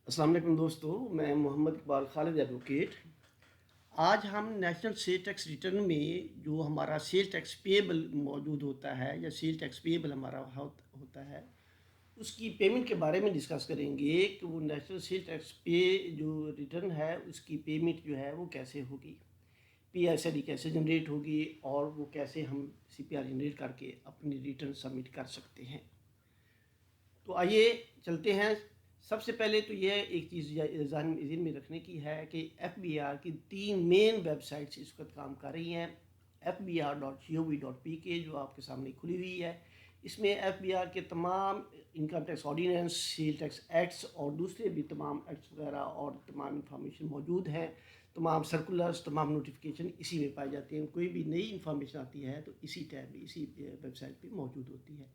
अस्सलाम वालेकुम दोस्तों, मैं मोहम्मद इकबाल खालिद एडवोकेट। आज हम नेशनल सेल टैक्स रिटर्न में जो हमारा सेल टैक्स पेएबल मौजूद होता है या सेल टैक्स पेएबल हमारा होता है, उसकी पेमेंट के बारे में डिस्कस करेंगे कि वो नेशनल सेल टैक्स पे जो रिटर्न है उसकी पेमेंट जो है वो कैसे होगी, पीएसएडी कैसे जनरेट होगी और वो कैसे हम सीपीआर जनरेट करके अपनी रिटर्न सबमिट कर सकते हैं। तो आइए चलते हैं। सबसे पहले तो यह एक चीज़ ज़हन में रखने की है कि एफबीआर की 3 मेन वेबसाइट्स इस वक्त काम कर रही हैं। fbr.gov.pk जो आपके सामने खुली हुई है, इसमें एफबीआर के तमाम income tax ordinance, sale tax acts और दूसरे भी तमाम एक्ट्स वगैरह और तमाम इंफॉर्मेशन मौजूद हैं। तमाम सर्कुलर्स, तमाम नोटिफिकेशन इसी में पाई जाती हैं। कोई भी नई इन्फॉर्मेशन आती है तो इसी टैब में, इसी वेबसाइट पे मौजूद होती है।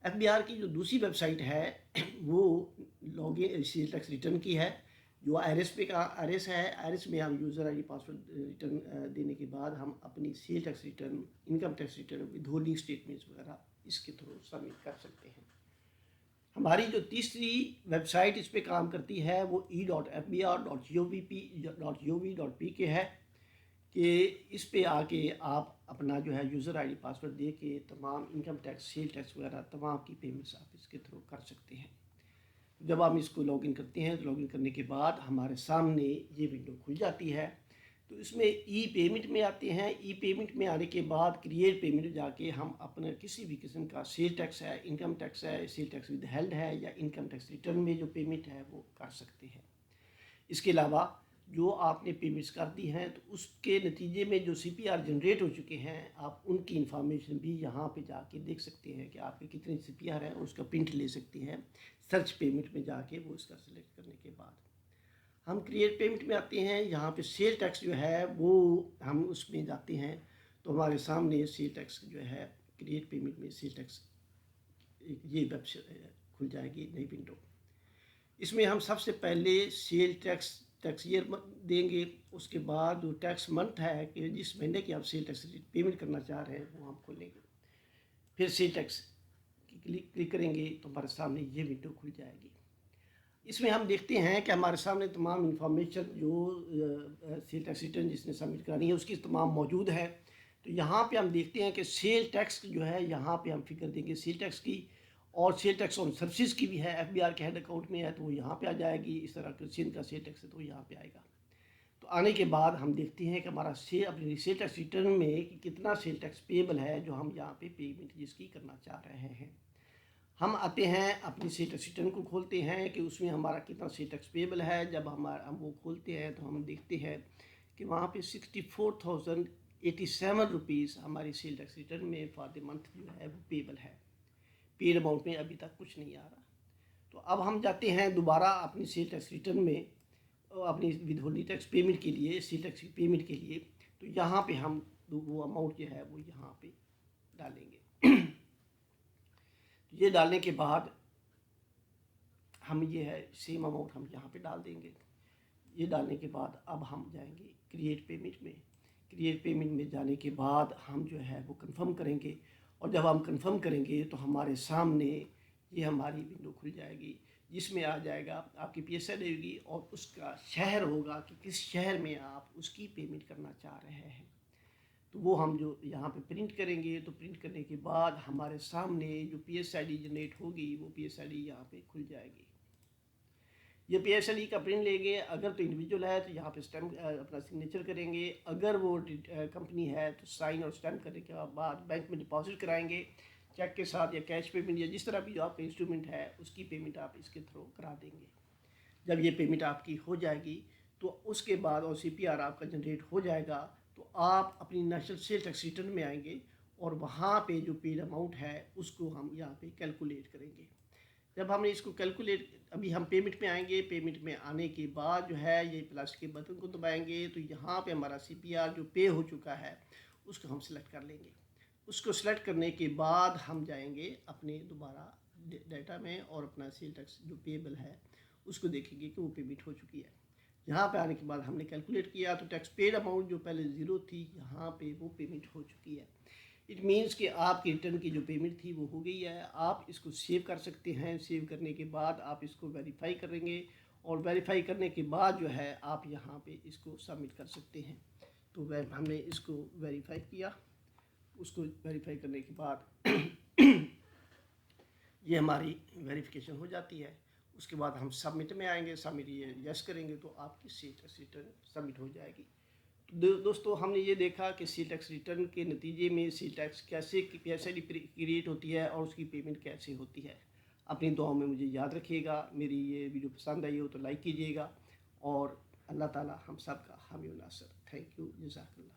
एफबीआर की जो दूसरी वेबसाइट है वो लॉगिन सेल टैक्स रिटर्न की है, जो आईआरएस पे का आईआरएस है। आईआरएस में हम यूज़र आईडी पासवर्ड रिटर्न देने के बाद हम अपनी sale tax return, income tax return, withholding statements वगैरह इसके थ्रू सबमिट कर सकते हैं। हमारी जो तीसरी वेबसाइट इस पे काम करती है वो e.fbr.gov.pk है कि इस पे आके आप अपना जो है यूज़र आईडी पासवर्ड दे के तमाम इनकम टैक्स, सेल टैक्स वगैरह तमाम की पेमेंट्स आप इसके थ्रू कर सकते हैं। जब आप इसको लॉगिन करते हैं तो लॉगिन करने के बाद हमारे सामने ये विंडो खुल जाती है। तो इसमें ई पेमेंट में आते हैं। ई पेमेंट में आने के बाद क्रिएट पेमेंट जाके हम अपने किसी भी किस्म का सेल टैक्स है, इनकम टैक्स है, सेल टैक्स विद हेल्ड है या इनकम टैक्स रिटर्न में जो पेमेंट है वो कर सकते हैं। इसके अलावा जो आपने पेमेंट्स कर दी हैं तो उसके नतीजे में जो सीपीआर जनरेट हो चुके हैं, आप उनकी इंफॉर्मेशन भी यहाँ पे जाके देख सकते हैं कि आपके कितने सीपीआर हैं, उसका प्रिंट ले सकते हैं सर्च पेमेंट में जाके। वो इसका सिलेक्ट करने के बाद हम क्रिएट पेमेंट में आते हैं। यहाँ पे सेल टैक्स जो है वो हम उसमें जाते हैं तो हमारे सामने सेल टैक्स जो है क्रिएट पेमेंट में सेल टैक्स ये वेबसाइट खुल जाएगी, नई विंडो। इसमें हम सबसे पहले सेल टैक्स ईयर देंगे। उसके बाद जो टैक्स मंथ है कि जिस महीने की आप सेल टैक्स पेमेंट करना चाह रहे हैं वो हम खोलेंगे। फिर सेल टैक्स क्लिक करेंगे तो हमारे सामने ये विंडो खुल जाएगी। इसमें हम देखते हैं कि हमारे सामने तमाम इंफॉर्मेशन जो सेल टैक्स रिटर्न जिसने सबमिट करानी है उसकी तमाम मौजूद है। तो यहाँ पे हम देखते हैं कि सेल टैक्स जो है यहाँ पे हम फिगर देंगे सेल टैक्स की, और सेल टैक्स ऑन सर्विसेज की भी है। एफबीआर के हेड अकाउंट में है तो वो यहाँ पे आ जाएगी। इस तरह क्रिश्चियन का सेल टैक्स है तो वो यहाँ पे आएगा। तो आने के बाद हम देखते हैं कि हमारा अपनी सेल टैक्स रिटर्न में कि कितना सेल टैक्स पेएबल है जो हम यहाँ पे पेमेंट जिसकी करना चाह रहे हैं। हम आते हैं अपनी सेल टैक्स रिटर्न को खोलते हैं कि उसमें हमारा कितना सेल टैक्स पेएबल है। जब हम वो खोलते हैं तो हम देखते हैं कि वहाँ पे 64,087 रुपीज़ हमारी सेल टैक्स रिटर्न में फॉर द मंथ जो है वो पेएबल है। पेड अमाउंट में अभी तक कुछ नहीं आ रहा। तो अब हम जाते हैं दोबारा अपनी सेल टैक्स रिटर्न में अपनी विथहोल्डिंग टैक्स पेमेंट के लिए, सेल टैक्स पेमेंट के लिए। तो यहाँ पे हम वो अमाउंट जो है वो यहाँ पे डालेंगे। ये डालने के बाद हम ये है सेम अमाउंट हम यहाँ पे डाल देंगे। ये डालने के बाद अब हम जाएंगे क्रिएट पेमेंट में। क्रिएट पेमेंट में जाने के बाद हम जो है वो कंफर्म करेंगे, और जब हम कंफर्म करेंगे तो हमारे सामने ये हमारी विंडो खुल जाएगी जिसमें आ जाएगा आपकी पीएसएल होगी और उसका शहर होगा कि किस शहर में आप उसकी पेमेंट करना चाह रहे हैं। तो वो हम जो यहाँ पे प्रिंट करेंगे तो प्रिंट करने के बाद हमारे सामने जो पीएसआईडी जनरेट होगी वो पीएसआईडी यहाँ पे खुल जाएगी। ये पीएसएलई का प्रिंट लेंगे। अगर तो इंडिविजुअल है तो यहाँ पे स्टैम्प अपना सिग्नेचर करेंगे। अगर वो कंपनी है तो साइन और स्टैम्प करने के बाद बैंक में डिपॉजिट कराएंगे चेक के साथ या कैश पेमेंट या जिस तरह भी जो आपका इंस्ट्रूमेंट है उसकी पेमेंट आप इसके थ्रू करा देंगे। जब ये पेमेंट आपकी हो जाएगी तो उसके बाद और सीपीआर आपका जनरेट हो जाएगा तो आप अपनी नेशनल सेल टैक्स रिटर्न में आएंगे और वहाँ पे जो पेड अमाउंट है उसको हम यहाँ पे कैलकुलेट करेंगे। जब हमने इसको कैलकुलेट, अभी हम पेमेंट में आएंगे। पेमेंट में आने के बाद जो है ये प्लस के बटन को दबाएंगे तो यहाँ पे हमारा सीपीआर जो पे हो चुका है उसको हम सिलेक्ट कर लेंगे। उसको सिलेक्ट करने के बाद हम जाएंगे अपने दोबारा डाटा में और अपना सेल टैक्स जो पेएबल है उसको देखेंगे कि वो पेमेंट हो चुकी है। यहाँ पे आने के बाद हमने कैलकुलेट किया तो टैक्स पेड अमाउंट जो पहले ज़ीरो थी यहाँ पे वो पेमेंट हो चुकी है। इट मीन्स कि आपकी रिटर्न की जो पेमेंट थी वो हो गई है। आप इसको सेव कर सकते हैं। सेव करने के बाद आप इसको वेरीफाई करेंगे और वेरीफाई करने के बाद जो है आप यहाँ पे इसको सबमिट कर सकते हैं। तो हमने इसको वेरीफाई किया, उसको वेरीफाई करने के बाद ये हमारी वेरिफिकेशन हो जाती है। उसके बाद हम सबमिट में आएंगे, सबमिट ये यस करेंगे तो आपकी सेल टैक्स रिटर्न सबमिट हो जाएगी। तो दोस्तों हमने ये देखा कि सेल टैक्स रिटर्न के नतीजे में सेल टैक्स कैसे क्रिएट होती है और उसकी पेमेंट कैसे होती है। अपनी दुआओं में मुझे याद रखिएगा। मेरी ये वीडियो पसंद आई हो तो लाइक कीजिएगा और अल्लाह ताला हम सब का हामी व नासर। थैंक यू, जज़ाकल्लाह।